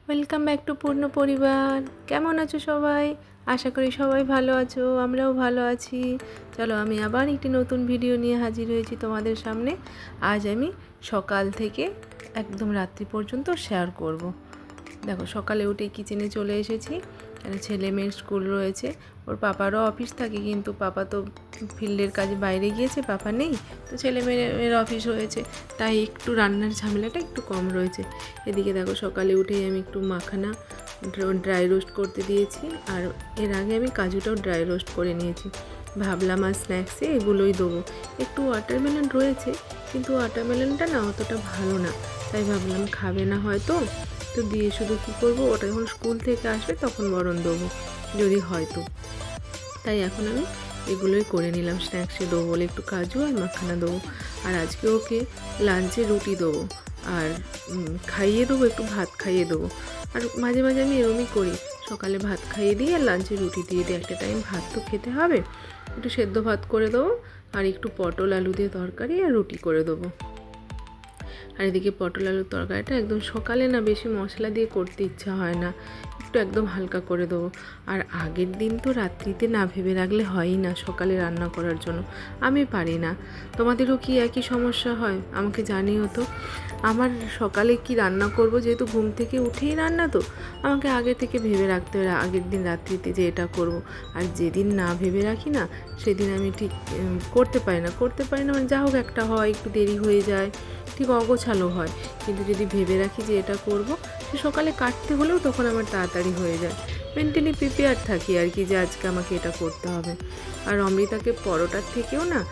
Welcome back to পূর্ণ পরিবার। কেমন আছো সবাই? আশা করি সবাই ভালো আছো, আমরাও ভালো আছি। চলো আমি আবার একটি নতুন ভিডিও নিয়ে হাজির হয়েছি তোমাদের সামনে। আজ আমি সকাল থেকে একদম রাত্রি পর্যন্ত শেয়ার করব। দেখো সকালে উঠে কিচেনে চলে এসেছি, কেন ছেলে মেয়ের স্কুল রয়েছে, ওর পাপারও অফিস থাকে, কিন্তু পাপা তো ফিল্ডের কাজে বাইরে গিয়েছে, পাপা নেই, তো ছেলে মেয়ের অফিস হয়েছে, তাই একটু রান্নার ঝামেলাটা একটু কম রয়েছে। এদিকে দেখো সকালে উঠেই আমি একটু মাখানা ড্রাই রোস্ট করতে দিয়েছি, আর এর আগে আমি কাজুটাও ড্রাই রোস্ট করে নিয়েছি। ভাবলাম আর স্ন্যাক্সে এগুলোই দেবো। একটু ওয়াটারমেলন রয়েছে, কিন্তু ওয়াটারমেলনটা না অতটা ভালো না, তাই ভাবলাম খাবে না হয়তো, তো দিয়ে শুধু কী করবো, ওটা যখন স্কুল থেকে আসবে তখন বরং দেবো যদি হয়তো। তাই এখন আমি এগুলোই করে নিলাম, স্ন্যাক্সে দেবো বলে একটু কাজু আর মাখানা দেবো। আর আজকে ওকে লাঞ্চে রুটি দেবো, আর খাইয়ে দেবো, একটু ভাত খাইয়ে দেবো। আর মাঝে মাঝে আমি এরমই করি, সকালে ভাত খাইয়ে দিই আর লাঞ্চে রুটি দিয়ে দিই, একটা টাইম ভাত তো খেতে হবে, একটু সেদ্ধ ভাত করে দেবো, আর একটু পটল আলু দিয়ে তরকারি আর রুটি করে দেবো। আর এদিকে পটল আলুর তরকারিটা একদম সকালে না বেশি মশলা দিয়ে করতে ইচ্ছা হয় না, একটু একদম হালকা করে দেবো। আর আগের দিন তো রাত্রিতে না ভেবে রাখলে হয়ই না সকালে রান্না করার জন্য, আমি পারি না। তোমাদেরও কি একই সমস্যা হয়? আমাকে জানিও তো। আমার সকালে কি রান্না করব, যেহেতু ঘুম থেকে উঠেই রান্না, তো আমাকে আগে থেকে ভেবে রাখতে হয় আগের দিন রাত্রিতে যে এটা করব। আর যেদিন না ভেবে রাখি না সেদিন আমি ঠিক করতে পারি না, মানে যা হোক একটা হয়, একটু দেরি হয়ে যায়, ঠিক অগোছালো হয়। কিন্তু যদি ভেবে রাখি যে এটা করব, সে সকালে কাটতে হলেও তখন আমার তাড়াতাড়ি হয়ে যায়, মেন্টালি প্রিপেয়ার থাকি আর কি, যে আজকে আমাকে এটা করতে হবে। আর অমৃতাকে পরোটার থেকেও না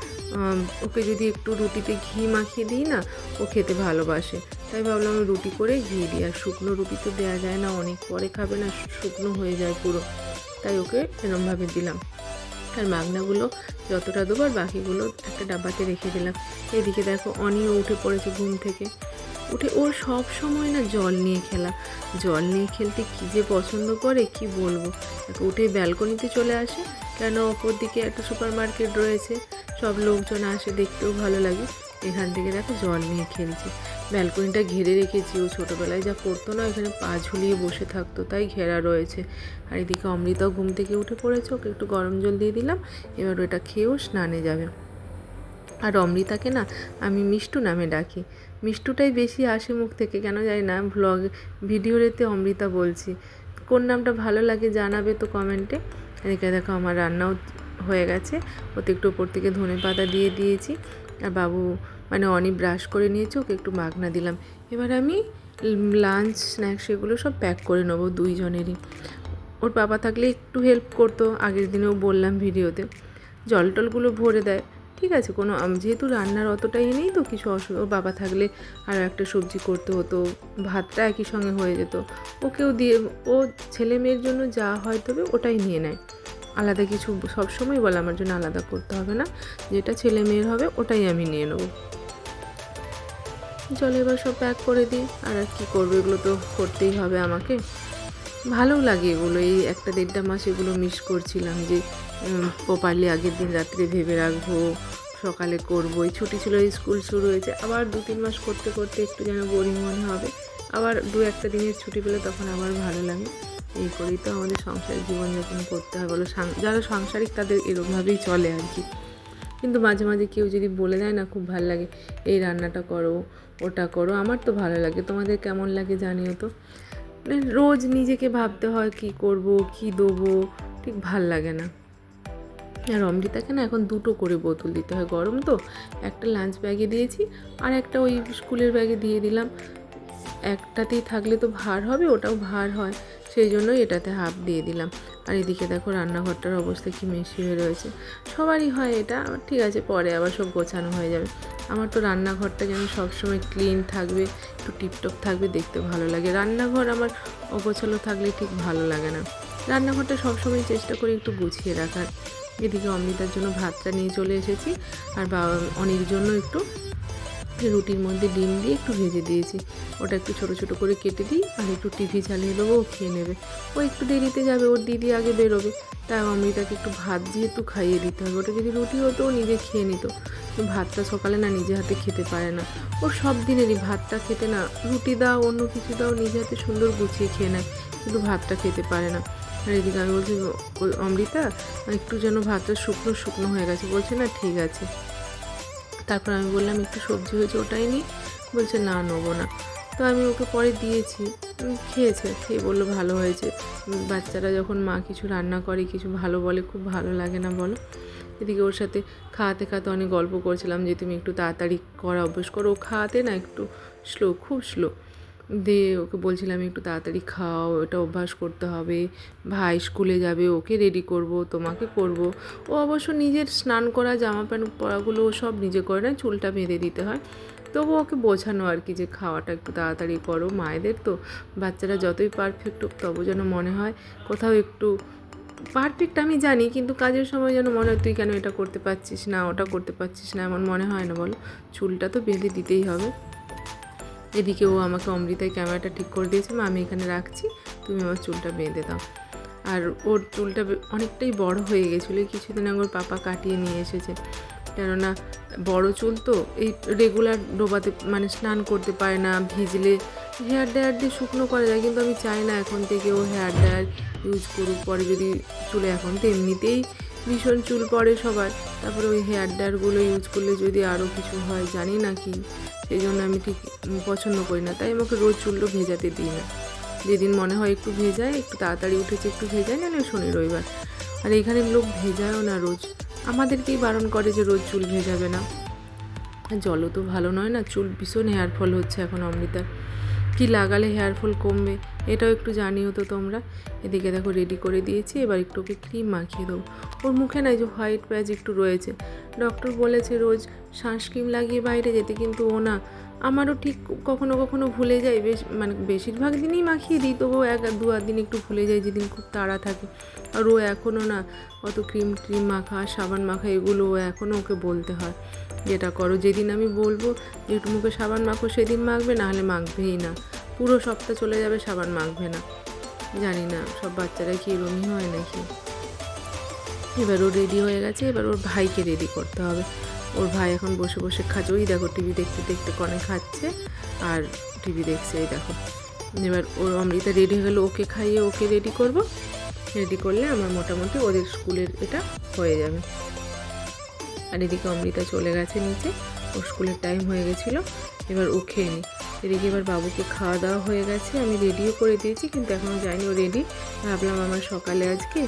ওকে যদি একটু রুটিতে ঘি মাখিয়ে দিই না, ও খেতে ভালোবাসে, তাই ভাবলাম আমি রুটি করে ঘি দিই। আর শুকনো রুটি তো দেওয়া যায় না, অনেক পরে খাবে না, শুকনো হয়ে যায় পুরো, তাই ওকে এরমভাবে দিলাম। আর মাগনাগুলো যতটা দেবো আর বাকিগুলো একটা ডাব্বাতে রেখে দিলাম। এদিকে দেখো অনিও উঠে পড়েছে ঘুম থেকে, উঠে ওর সব সময় না জল নিয়ে খেলা, জল নিয়ে খেলতে কী যে পছন্দ করে কি বলবো। উঠে ব্যালকনিতে চলে আসে, কেন ওপর দিকে একটা সুপার মার্কেট রয়েছে, সব লোকজন আসে, দেখতেও ভালো লাগে। এখান থেকে দেখো জল নিয়ে খেলছে, ব্যালকনিটা ঘিরে রেখেছি, ও ছোটোবেলায় যা করতো না, এখানে পা ঝুলিয়ে বসে থাকতো, তাই ঘেরা রয়েছে। আর এদিকে অমৃতাও ঘুম থেকে উঠে পড়েছে, ওকে একটু গরম জল দিয়ে দিলাম, এবার ওটা খেয়েও স্নানে যাবে। আর অমৃতাকে না আমি মিষ্টু নামে ডাকি, মিষ্টুটাই বেশি আসে মুখ থেকে, কেন জানি না, ভিডিওতে অমৃতা বলছি। কোন নামটা ভালো লাগে জানাবে তো কমেন্টে। এদিকে দেখো আমার রান্নাও হয়ে গেছে, ওতে একটু ওপর থেকে ধনেপাতা দিয়ে দিয়েছি। আর বাবু মানে অনি ব্রাশ করে নিয়েছে, ওকে একটু মাখনা দিলাম। এবার আমি লাঞ্চ স্ন্যাক্স এগুলো সব প্যাক করে নেবো দুইজনেরই। ওর বাবা থাকলে একটু হেল্প করতো, আগের দিনেও বললাম ভিডিওতে, জল টলগুলো ভরে দেয়, ঠিক আছে, কোনো যেহেতু রান্নার অতটাই নেই তো কিছু অসুবিধা, ওর বাবা থাকলে আরও একটা সবজি করতে হতো, ভাতটা একই সঙ্গে হয়ে যেত, ওকেও দিয়ে, ও ছেলে মেয়ের জন্য যা হয় তবে ওটাই নিয়ে নেয়, আলাদা কিছু সবসময় বলে আমার জন্য আলাদা করতে হবে না, যেটা ছেলে মেয়ের হবে ওটাই আমি নিয়ে নেবো। চলো এবার সব প্যাক করে দিই, আর কী করবো, এগুলো তো করতেই হবে আমাকে, ভালোও লাগে এগুলো। এই 1-1.5 মাস এগুলো মিস করছিলাম, যে প্রপারলি আগের দিন রাত্রে ভেবে রাখবো, সকালে করবো। এই ছুটি ছিল, এই স্কুল শুরু হয়েছে, আবার 2-3 মাস করতে করতে একটু যেন বোরিং মনে হবে, আবার 2-1 দিনের ছুটি পেলে তখন আবার ভালো লাগে। এই করেই তো আমাদের সংসারের জীবনযাপন করতে হয় বলো, যারা সাংসারিক তাদের এরকমভাবেই চলে আর কি। কিন্তু মাঝে মাঝে কেউ যদি বলে দেয় না, খুব ভালো লাগে, এই রান্নাটা করো, ওটা করো, আমার তো ভালো লাগে, তোমাদের কেমন লাগে জানিও তো। রোজ নিজেকে ভাবতে হয় কি করব, কি দেবো, ঠিক ভাল লাগে না। আর অমৃতাকে না এখন 2টো করে বোতল দিতে হয়, গরম তো, একটা লাঞ্চ ব্যাগে দিয়েছি, আর একটা ওই স্কুলের ব্যাগে দিয়ে দিলাম। একটাতেই থাকলে তো ভার হবে, ওটাও ভার হয়, সেই জন্যই এটাতে হাফ দিয়ে দিলাম। আর এদিকে দেখো রান্নাঘরটার অবস্থা কি মেশি হয়ে রয়েছে, সবারই হয় এটা, ঠিক আছে, পরে আবার সব গোছানো হয়ে যাবে। আমার তো রান্নাঘরটা যেন সবসময় ক্লিন থাকবে, একটু টিপটপ থাকবে, দেখতে ভালো লাগে। রান্নাঘর আমার অগোছালো থাকলে ঠিক ভালো লাগে না, রান্নাঘরটা সবসময় চেষ্টা করি একটু গুছিয়ে রাখার। এদিকে অমৃতার জন্য ভাতটা নিয়ে চলে এসেছি, আর অনির জন্য একটু রুটির মধ্যে ডিম দিয়ে একটু ভেজে দিয়েছি, ওটা একটু ছোটো ছোটো করে কেটে দিই আর একটু টিভি চালিয়ে দেবো, ও খেয়ে নেবে। ও একটু দেরিতে যাবে, ওর দিদি আগে বেরোবে, তাই অমৃতাকে একটু ভাত যেহেতু খাইয়ে দিতে হবে। ওটা যদি রুটি হতো ও নিজে খেয়ে নিত, ভাতটা সকালে না নিজে হাতে খেতে পারে না। ওর সব দিনেরই ভাতটা খেতে না, রুটি দাও অন্য কিছু দাও নিজে হাতে সুন্দর গুছিয়ে খেয়ে নেয়, কিন্তু ভাতটা খেতে পারে না। আর এদিকে আমি বলছি, ওই অমৃতা একটু যেন ভাতটা শুকনো শুকনো হয়ে গেছে, বলছে না ঠিক আছে। তারপর আমি বললাম একটু সবজি হয়েছে ওটাই নিই, বলছে না নেবো না। তো আমি ওকে পরে দিয়েছি, খেয়েছে, খেয়ে বললো ভালো হয়েছে। বাচ্চারা যখন মা কিছু রান্না করে কিছু ভালো বলে খুব ভালো লাগে না বলো। এদিকে ওর সাথে খাওয়াতে খাওয়াতে অনেক গল্প করছিলাম যে তুমি একটু তাড়াতাড়ি করা অভ্যেস করো, ও খাওয়াতে না একটু স্লো, খুব স্লো। দিয়ে ওকে বলছিলাম একটু তাড়াতাড়ি খাও, এটা অভ্যাস করতে হবে, ভাই স্কুলে যাবে, ওকে রেডি করব, তোমাকে করব। ও অবশ্য নিজের স্নান করা জামা প্যান্ট পরাগুলো ও সব নিজে করে না, চুলটা বেঁধে দিতে হয়। তবু ওকে বোঝানো আর কি যে খাওয়াটা একটু তাড়াতাড়ি করো, মায়েদের তো বাচ্চারা যতই পারফেক্ট হোক তবু যেন মনে হয় কোথাও একটু পারফেক্ট, আমি জানি কিন্তু কাজের সময় যেন মনে হয় তুই কেন এটা করতে পারছিস না, ওটা করতে পারছিস না, এমন মনে হয় না বলো। চুলটা তো বেঁধে দিতেই হবে। এদিকে ও আমাকে অমৃতায় ক্যামেরাটা ঠিক করে দিয়েছে, মা আমি এখানে রাখছি, তুমি আমার চুলটা বেঁধে দাও। আর ওর চুলটা অনেকটাই বড় হয়ে গেছিলো, কিছুদিন আগে ওর পাপা কাটিয়ে নিয়ে এসেছে। কেননা বড় চুল তো এই রেগুলার ডোবাতে মানে স্নান করতে পারে না, ভিজলে হেয়ার ড্রায়ার দিয়ে শুকনো করা যায়, কিন্তু আমি চাই না এখন থেকে ও হেয়ার ড্রায়ার ইউজ করুক। পরে যদি চুলে এখন তো এমনিতেই ভীষণ চুল পড়ে সবার, তারপরে ওই হেয়ার ড্রায়ারগুলো ইউজ করলে যদি আরও কিছু হয় জানি না কি, সেই জন্য আমি ঠিক পছন্দ করি না। তাই আমাকে রোজ চুলটা ভেজাতে দিই না, যেদিন মনে হয় একটু ভেজায়, একটু তাড়াতাড়ি উঠেছে একটু ভেজায়, না শনি রবিবার। আর এখানের লোক ভেজায়ও না রোজ, আমাদেরকেই বারণ করে যে রোজ চুল ভেজাবে না। জলও তো ভালো নয় না, চুল ভীষণ হেয়ার ফল হচ্ছে এখন অমৃতার। কি লাগালে হেয়ার ফল কমবে এটাও একটু জানিও তো তোমরা। এদিকে দেখো রেডি করে দিয়েছি, এবার একটু ওকে ক্রিম মাখিয়ে দেবো। ওর মুখে না যে হোয়াইট প্যাচ একটু রয়েছে, ডক্টর বলেছে রোজ সানস্ক্রিন লাগিয়ে বাইরে যেতে, কিন্তু ও না, আমারও ঠিক কখনো কখনো ভুলে যাই, মানে বেশিরভাগ দিনই মাখিয়ে দিই, তবুও এক দু দিন একটু ভুলে যাই যেদিন খুব তাড়া থাকে। আর ও এখনও না অত ক্রিম মাখা সাবান মাখা এগুলো ও এখনও ওকে বলতে হয় যেটা করো, যেদিন আমি বলবো যে একটু মুখে সাবান মাখো সেদিন মাখবে, না হলে মাখবেই না, পুরো সপ্তাহ চলে যাবে সাবান মাখবে না। জানি না সব বাচ্চারা কি এরমই হয় নাকি। এবার ও রেডি হয়ে গেছে, এবার ওর ভাইকে রেডি করতে হবে। ওর ভাই এখন বসে বসে খাচ্ছে, ওই দেখো টিভি দেখতে দেখতে কনে খাচ্ছে আর টিভি দেখছে, এই দেখো। এবার ওর অমৃতা রেডি হয়ে গেলে ওকে খাইয়ে ওকে রেডি করব, রেডি করলে আমার মোটামুটি ওদের স্কুলের এটা হয়ে যাবে। আর এদিকে অমৃতা চলে গেছে নিচে, ওর স্কুলের টাইম হয়ে গেছিলো, এবার ও খেয়ে নিই। এদিকে এবার বাবুকে খাওয়া দাওয়া হয়ে গেছে, আমি রেডিও করে দিয়েছি কিন্তু এখনও যায়নি, ও রেডি। ভাবলাম আমার সকালে আজকে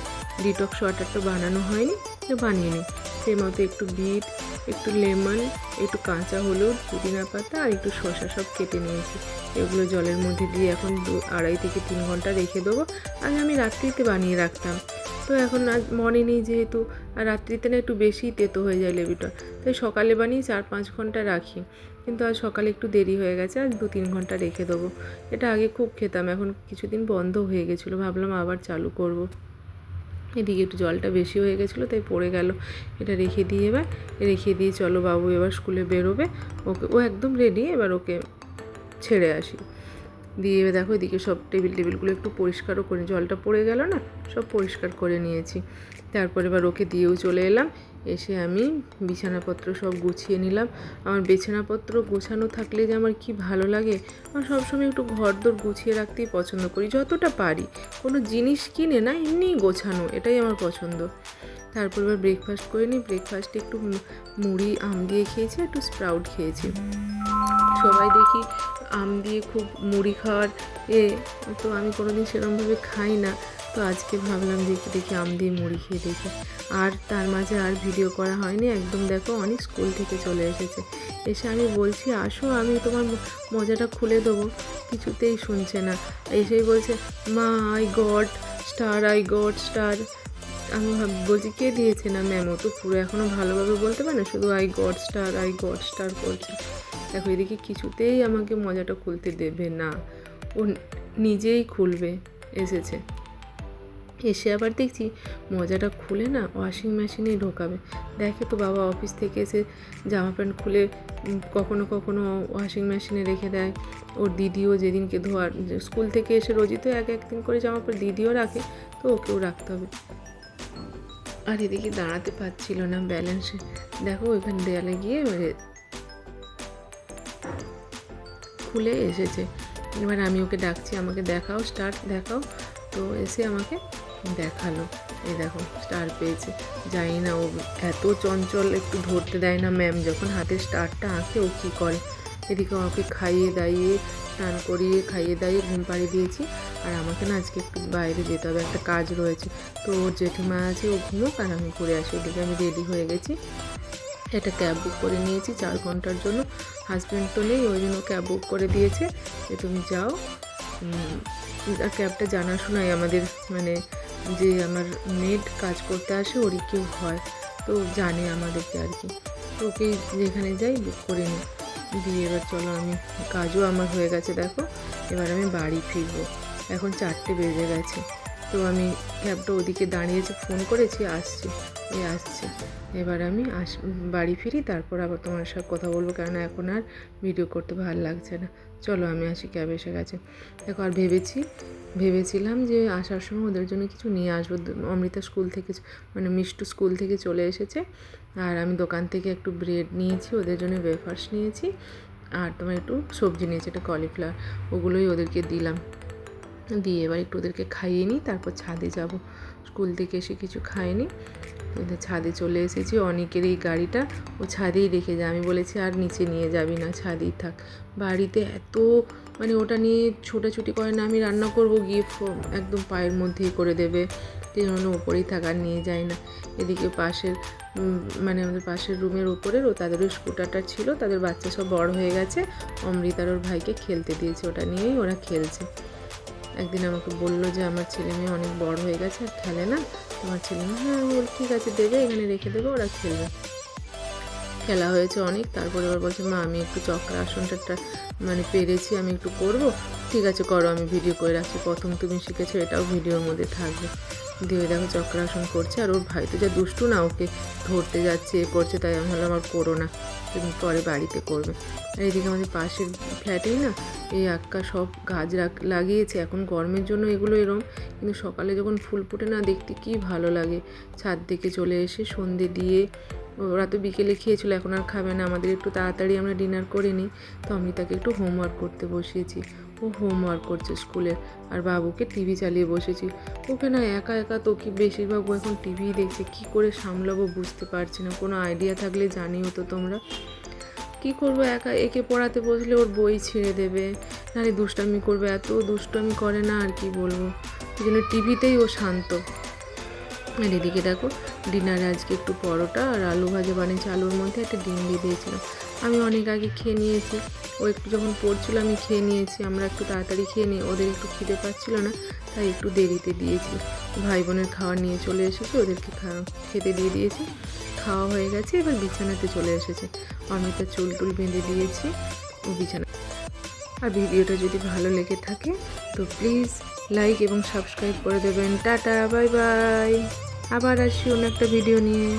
ডিটক্স ওয়াটারটা বানানো হয়নি, তো বানিয়ে নিই। সেই মতো একটু বিট, একটু লেমন, একটু কাঁচা হলুদ, পুদিনা পাতা আর একটু শসা সব কেটে নিয়েছি। এগুলো জলের মধ্যে দিয়ে এখন 2-2.5 থেকে 3 ঘন্টা রেখে দেবো। আগে আমি রাত্রিতে বানিয়ে রাখতাম, তো এখন আজ মনে নেই যেহেতু, আর রাত্রিতে না একটু বেশি তেতো হয়ে যায় লেবুটা, তাই সকালে বানিয়ে 4-5 ঘন্টা রাখি। কিন্তু আজ সকালে একটু দেরি হয়ে গেছে, আজ 2-3 ঘন্টা রেখে দেবো। এটা আগে খুব খেতাম, এখন কিছুদিন বন্ধ হয়ে গেছিলো, ভাবলাম আবার চালু করব। এদিকে একটু জলটা বেশি হয়ে গেছিলো তাই পড়ে গেল, এটা রেখে দিয়ে এবার রেখে দিয়ে চলো বাবু এবার স্কুলে বেরোবে, ওকে ও একদম রেডি, এবার ওকে ছেড়ে আসি। দিয়ে দেখো এদিকে সব টেবিলগুলো একটু পরিষ্কারও করে, জলটা পড়ে গেল না, সব পরিষ্কার করে নিয়েছি। তারপর এবার ওকে দিয়েও চলে এলাম, এসে আমি বিছানাপত্র সব গুছিয়ে নিলাম। আমার বিছানাপত্র গোছানো থাকলে যে আমার কি ভালো লাগে, আমার সবসময় একটু ঘরদোর গুছিয়ে রাখতেই পছন্দ করি যতটা পারি, কোনো জিনিস কিনে না এমনিই গোছানো, এটাই আমার পছন্দ। তারপর এবার ব্রেকফাস্ট করে নিই, ব্রেকফাস্টে একটু মুড়ি আম দিয়ে খেয়েছি, একটু স্প্রাউট খেয়েছি। সবাই দেখি আম দিয়ে খুব মুড়ি খাওয়ার তো আমি কোনোদিন সেরকমভাবে খাই না, তো আজকে ভাবলাম যে দেখি আম দিয়ে মুড়ি খেয়ে দেখি। আর তার মাঝে আর ভিডিও করা হয়নি, একদম দেখো অনেক স্কুল থেকে চলে এসেছে, এসে আমি বলছি আসো আমি তোমার মজাটা খুলে দেবো, কিছুতেই শুনছে না, এসেই বলছে মা আই গট স্টার। আমি বলছি কে দিয়েছে, না ম্যাম, ও তো পুরো এখনও ভালোভাবে বলতে পারে না, শুধু আই গট স্টার করছে। দেখো এদিকে কিছুতেই আমাকে মজাটা খুলতে দেবে না, ও নিজেই খুলবে এসেছে। এসে আবার দেখছি মোজাটা খুলে না ওয়াশিং মেশিনেই ঢোকাবে। দেখে তো বাবা অফিস থেকে এসে জামা প্যান্ট খুলে কখনো কখনো ওয়াশিং মেশিনে রেখে দেয়। ওর দিদিও যেদিনকে ধোয়ার, স্কুল থেকে এসে রোজই তো এক একদিন করে জামা প্যান্ট দিদিও রাখে, তো ওকেও রাখতে হবে। আর এদিকে দাঁড়াতে পারছিল না ব্যালেন্সে, দেখো ওইখানে দেয়ালে গিয়ে খুলে এসেছে। এবার আমি ওকে ডাকছি, আমাকে দেখাও, স্টার দেখাও। তো এসে আমাকে দেখালো, এই দেখো স্টার পেয়েছে। জানি না ও এত চঞ্চল, একটু ধরতে দেয় না ম্যাম যখন হাতে স্টারটা আঁকে ও কী করে। এদিকে ওকে খাইয়ে দাইয়ে স্নান করিয়ে খাইয়ে দাইয়ে ঘুম পাড়িয়ে দিয়েছি। আর আমাকে না আজকে একটু বাইরে যেতে হবে, একটা কাজ রয়েছে। তো ওর জেঠিমা আছে, ও ঘুমোক আর আমি ঘুরে আসি। এদিকে আমি রেডি হয়ে গেছি, একটা ক্যাব বুক করে নিয়েছি 4 ঘন্টার জন্য। হাজব্যান্ড তো নেই, ওই জন্য ক্যাব বুক করে দিয়েছে যে তুমি যাও। আর ক্যাবটা জানাশোনাই আমাদের, মানে যে আমার মেড কাজ করতে আসে ওরই কেউ হয়, তো জানে আমাদেরকে আর কি। তো ওকেই যেখানে যাই বুক করে নিই। দিয়ে এবার চলো, আমি কাজও আমার হয়ে গেছে দেখো। এবার আমি বাড়ি ফিরবো, এখন 4টে বেজে গেছে। তো আমি ক্যাবটা ওদিকে দাঁড়িয়েছে, ফোন করেছি, আসছে, আসছে। এবার আমি বাড়ি ফিরি, তারপর আবার তোমার সাথে কথা বলবো, কেননা এখন আর ভিডিও করতে ভালো লাগছে না। চলো আমি আসি, ক্যাব এসে গেছে দেখো। আর ভেবেছিলাম যে আসার সময় ওদের জন্য কিছু নিয়ে আসবো। অমৃতা স্কুল থেকে, মানে মিষ্টু স্কুল থেকে চলে এসেছে। আর আমি দোকান থেকে একটু ব্রেড নিয়েছি, ওদের জন্য ওয়েফার্স নিয়েছি, আর তোমার একটু সবজি নিয়েছি, একটা কলিফ্লাওয়ার, ওগুলোই ওদেরকে দিলাম। দিয়ে এবার একটু ওদেরকে খাইয়ে নিই, তারপর ছাদে যাব। স্কুল থেকে এসে কিছু খাইনি, ওদের ছাদে চলে এসেছি। অনেকের এই গাড়িটা ও ছাদেই রেখে যায়, আমি বলেছি আর নিচে নিয়ে যাবি না, ছাদেই থাক। বাড়িতে এত মানে ওটা নিয়ে ছোটাছুটি করে না, আমি রান্না করব গিয়ে একদম পায়ের মধ্যেই করে দেবে, সেই জন্য ওপরেই থাক, আর নিয়ে যায় না। এদিকে পাশের মানে আমাদের পাশের রুমের ওপরের তাদেরও স্কুটারটা ছিল, তাদের বাচ্চা সব বড় হয়ে গেছে, অমৃতার ওর ভাইকে খেলতে দিয়েছে, ওটা নিয়েই ওরা খেলছে। একদিন আমাকে বললো যে আমার ছেলে মেয়ে অনেক বড় হয়ে গেছে আর খেলে না, তোমার ছেলে মেয়ে, হ্যাঁ আমি বলি ঠিক আছে দেবে, এখানে রেখে দেবে, ওরা খেলবে। খেলা হয়েছে অনেক, তারপরে এবার বলছে মা আমি একটু চক্রাসনটা মানে পেরেছি, আমি একটু করব। ঠিক আছে করো, আমি ভিডিও করে রাখছি, প্রথম তুমি শিখেছো, এটাও ভিডিওর মধ্যে থাকবে। দিয়ে দেখো চক্রাসন করছে, আর ওর ভাই তো যা দুষ্টু না, ওকে ধরতে যাচ্ছে, এ করছে, তাই আমি ভাবলাম আর করো না, তুমি পরে বাড়িতে করবে। আর এইদিকে আমাদের পাশের ফ্ল্যাটেই না এই আক্কা সব গাছ লাগিয়েছে, এখন গরমের জন্য এগুলো এরম, কিন্তু সকালে যখন ফুল ফুটে না দেখতে কি ভালো লাগে। ছাদ থেকে চলে এসে সন্ধে দিয়ে, ওরা তো বিকেলে খেয়েছিল, এখন আর খাবে না, আমাদের একটু তাড়াতাড়ি আমরা ডিনার করে নিই। তো আমি তাকে একটু হোমওয়ার্ক করতে বসিয়েছি, ও হোমওয়ার্ক করছে স্কুলের। আর বাবুকে টিভি চালিয়ে বসেছি, ওকে না একা একা তো কি বেশিরভাগ ও এখন টিভি দেখছে, কি করে সামলাবো বুঝতে পারছি না। কোনো আইডিয়া থাকলে জানিও তো তোমরা। কি করবো, একা একে পড়াতে বসলে ওর বই ছেড়ে দেবে, নাহলে দুষ্টামি করবে, এত দুষ্টামি করে না আর কি বলবো। এই জন্য টিভিতেই ও শান্ত। আর এদিকে দেখো ডিনারে আজকে একটু পরোটা আর আলু ভাজা বানিয়েছি, আলুর মধ্যে একটা ডিম দিয়ে দিয়েছিলাম। আমি অনেক আগে খেয়ে নিয়েছি, ও একটু যখন পড়ছিল আমি খেয়ে নিয়েছি, আমরা একটু তাড়াতাড়ি খেয়ে নিই, ওদের একটু খিদে পাচ্ছিল না, তাই একটু দেরিতে দিয়েছি। ভাই বোনের খাওয়া নিয়ে চলে এসেছি, ওদেরকে খেতে দিয়ে দিয়েছি, খাওয়া হয়ে গেছে, এবার বিছানাতে চলে এসেছে। আমি তো চুল টুল বেঁধে দিয়েছি, ও বিছানা। আর ভিডিওটা যদি ভালো লেগে থাকে তো প্লিজ লাইক এবং সাবস্ক্রাইব করে দেবেন। টাটা, বাই বাই, আবার আসি অন্য একটা ভিডিও নিয়ে।